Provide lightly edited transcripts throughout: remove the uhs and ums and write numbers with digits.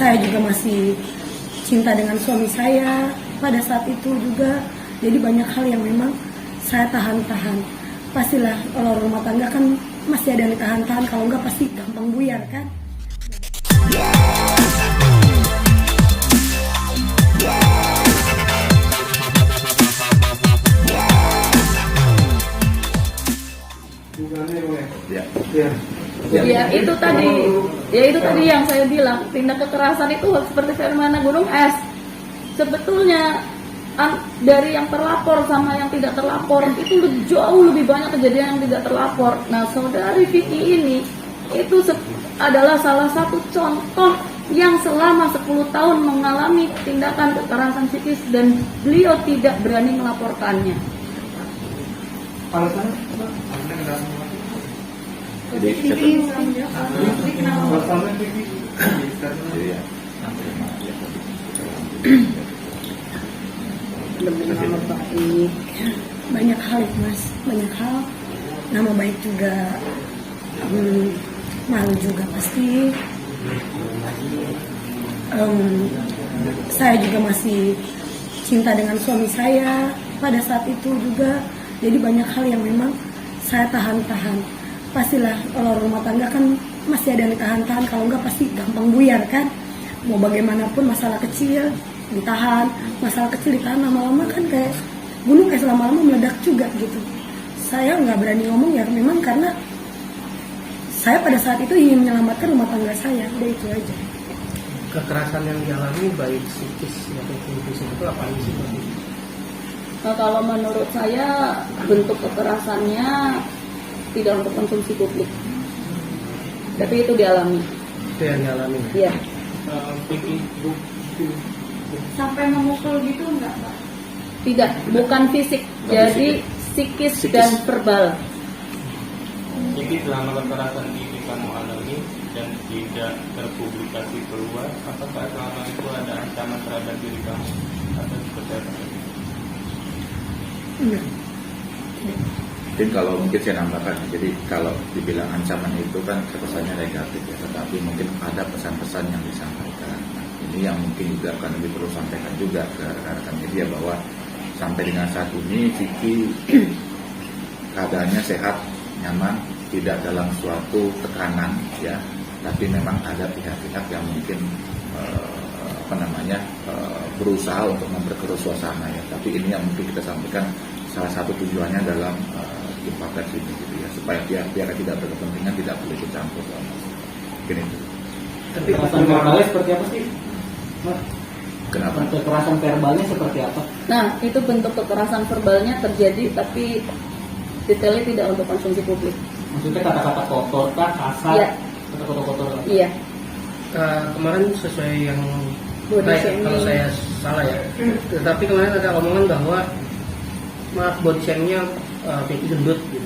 saya juga masih cinta dengan suami saya pada saat itu juga. Jadi banyak hal yang memang saya tahan-tahan. Pastilah kalau rumah tangga kan masih ada yang ditahan-tahan, kalau enggak pasti gampang buyar kan. Ya itu tadi yang saya bilang, tindak kekerasan itu seperti fenomena gunung es. Sebetulnya dari yang terlapor sama yang tidak terlapor itu jauh lebih banyak kejadian yang tidak terlapor. Nah, saudari Vicky ini itu adalah salah satu contoh yang selama 10 tahun mengalami tindakan kekerasan psikis dan beliau tidak berani melaporkannya. Nama baik, banyak hal ya mas, banyak hal. Nama baik juga, malu juga pasti. Saya juga masih cinta dengan suami saya pada saat itu juga. Jadi banyak hal yang memang saya tahan-tahan. Pastilah kalau rumah tangga kan masih ada yang ditahan-tahan, kalau enggak pasti gampang buyar kan. Mau bagaimanapun masalah kecil ditahan, masalah kecil ditahan, lama-lama kan kayak gunung es, lama-lama meledak juga gitu. Saya nggak berani ngomong ya memang karena saya pada saat itu ingin menyelamatkan rumah tangga saya, udah itu aja. Kekerasan yang dialami baik psikis maupun fisik itu apa sih? Nah, kalau menurut saya bentuk kekerasannya tidak untuk konsumsi publik, tapi itu dialami. Itu yang dialami. Iya. Sampai memukul gitu enggak, Pak? Tidak, bukan fisik, jadi psikis dan verbal. Jadi selama kekerasan ini kamu alami dan tidak terpublikasi keluar, apakah selama itu ada ancaman terhadap diri kamu atau seperti apa? Mungkin kalau mungkin saya nambahkan, jadi kalau dibilang ancaman itu kan kesannya negatif ya, tetapi mungkin ada pesan-pesan yang disampaikan. Nah, ini yang mungkin juga akan lebih perlu sampaikan juga ke rekan-rekan media bahwa sampai dengan saat ini Vicky keadaannya sehat, nyaman, tidak dalam suatu tekanan ya, tapi memang ada pihak-pihak yang mungkin berusaha untuk memperkeruh suasana ya. Tapi ini yang mungkin kita sampaikan salah satu tujuannya dalam jumpa pers ini gitu ya, supaya pihak-pihak yang tidak berkepentingan tidak boleh ikut campur. Mungkin itu. Tapi kekerasan verbalnya seperti apa sih? Kenapa? Kekerasan verbalnya seperti apa? Nah, itu bentuk kekerasan verbalnya terjadi, tapi detailnya tidak untuk konsumsi publik. Maksudnya kata-kata kotor kah, kasar? Iya. Kata-kata kotor kah? Iya. Kemarin sesuai yang Body kalau saya salah ya. Tetapi kemarin ada omongan bahwa body shaming-nya Vicky gendut gitu,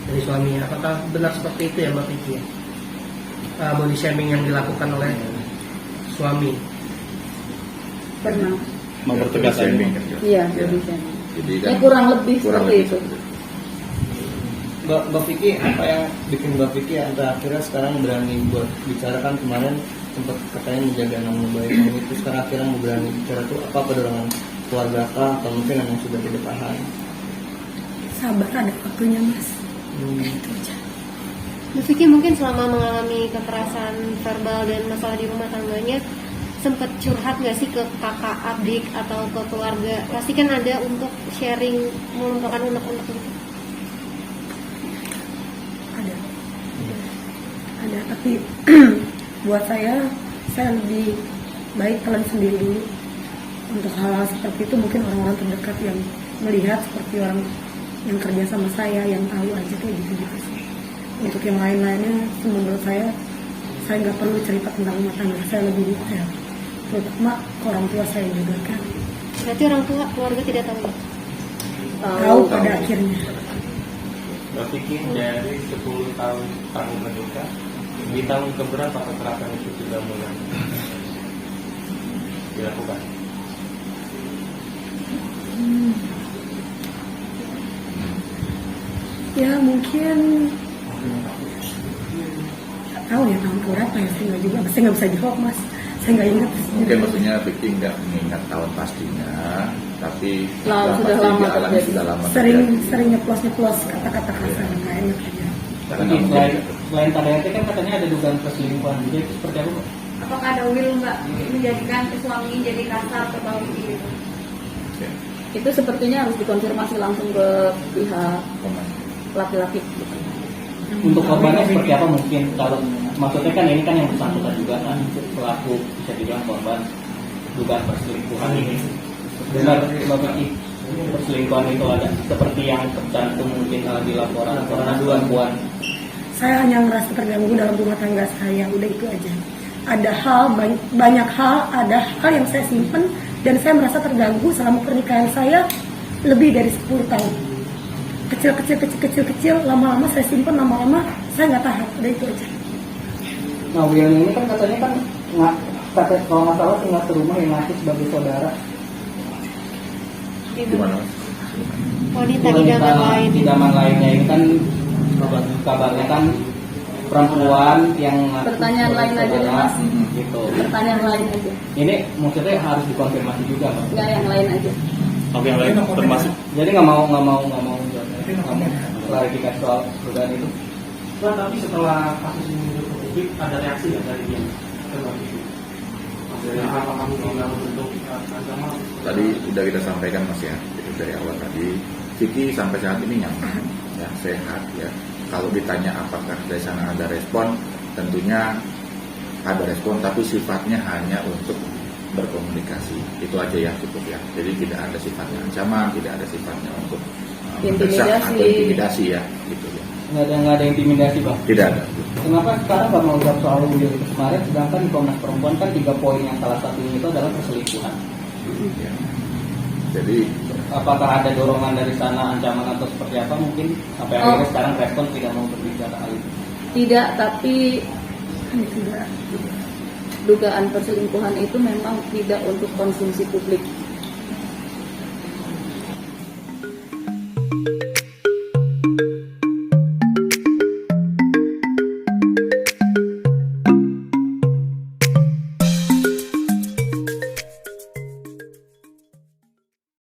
dari suaminya. Apakah benar seperti itu ya Mbak Vicky? Body shaming yang dilakukan oleh suami. Pernah. Mempertegas shaming. Iya, body shaming. Jadi Ya, kurang lebih seperti itu. Mbak Vicky, apa yang bikin Mbak Vicky akhirnya sekarang berani buat bicara? Kan kemarin sempat katanya menjaga nama baik kamu itu, sekarang akhirnya mau berani bicara tuh apa dorongan keluarga kah atau mungkin memang sudah tidak tahan? Sabar, ada waktunya mas. Itu aja. Mbak Vicky mungkin selama mengalami kekerasan verbal dan masalah di rumah tangganya sempat curhat nggak sih ke kakak, adik atau ke keluarga? Pasti kan ada untuk sharing, melumpahkan unek-unek gitu. Ada, tapi buat saya lebih baik kalian sendiri dulu. Untuk hal-hal seperti itu mungkin orang-orang terdekat yang melihat, seperti orang yang kerja sama saya, yang tahu aja kayak gitu-gitu sih. Untuk yang lain-lainnya menurut saya nggak perlu cerita tentang rumah tangga saya lebih detail, terutama ke orang tua saya juga kan. Berarti orang tua, keluarga tidak tahu ya? Tahu pada akhirnya. Mbak Vicky, dari 10 tahun kamu menikah, di tahun keberapa kekerasan itu sudah mulai dilakukan? Ya mungkin nggak tahu ya tahun berapa ya, saya nggak bisa jawab mas. Saya nggak ingat. Mungkin maksudnya Vicky nggak mengingat tahun pastinya, tapi Sudah pasti lama dialami terjadi. sudah lama Sering terjadi. nyeplos kata-kata kasar, nggak enak aja. Karena Oke, mungkin selain KDRT kan katanya ada dugaan perselingkuhan juga, itu seperti apa Pak? Apakah ada will Mbak menjadikan suami jadi kasar ke Mbak Vicky gitu? ya, Itu sepertinya harus dikonfirmasi langsung ke pihak komen. laki-laki. Untuk korbannya seperti apa mungkin kalau maksudnya kan ini kan yang bersangkutan juga kan pelaku bisa dibilang korban dugaan perselingkuhan ini. Benar Mbak Vicky, perselingkuhan itu ada seperti yang tercantum mungkin di laporan perempuan. Saya hanya merasa terganggu dalam rumah tangga saya, udah itu aja. Ada hal, banyak hal, ada hal yang saya simpen dan saya merasa terganggu selama pernikahan saya lebih dari 10 tahun. Kecil, lama-lama saya simpen, lama-lama saya nggak tahan, udah itu aja. Nah, William ini kan katanya kan kalau nggak salah tinggal serumah yang ngaku sebagai saudara. Gimana? Wanita idaman lain. Idaman lainnya ini kan kabarnya kan perempuan yang ngaku Pertanyaan sebagai lain aja deh, saudara, Mas. gitu. Pertanyaan lain aja, Ini maksudnya harus dikonfirmasi juga, Pak. nggak yang lain aja. Tapi yang lain termasuk Jadi nggak mau klarifikasi soal dugaan itu. Nah, tapi setelah kasus ini muncul ke publik, ada reaksi nggak dari dia? Maksudnya apakah mungkin bentuk ancaman? Tadi sudah kita sampaikan Mas ya, itu dari awal tadi. Vicky sampai saat ini nyaman, ya sehat ya. Kalau ditanya apakah dari sana ada respon, tentunya ada respon, tapi sifatnya hanya untuk berkomunikasi. Itu aja ya cukup ya. Jadi tidak ada sifatnya ancaman, tidak ada sifatnya untuk mendesak Intimidasi. atau intimidasi ya, gitu ya. Nggak ada intimidasi, Pak. Tidak ada. Kenapa sekarang Pak mau jawab soal William itu kemarin, sedangkan di Komnas Perempuan kan 3 poin yang salah satunya itu adalah perselingkuhan. Ya. Jadi Apakah ada dorongan dari sana, ancaman atau seperti apa mungkin sampai akhirnya sekarang respon tidak mau berbicara hal itu? Tidak, tapi dugaan perselingkuhan itu memang tidak untuk konsumsi publik.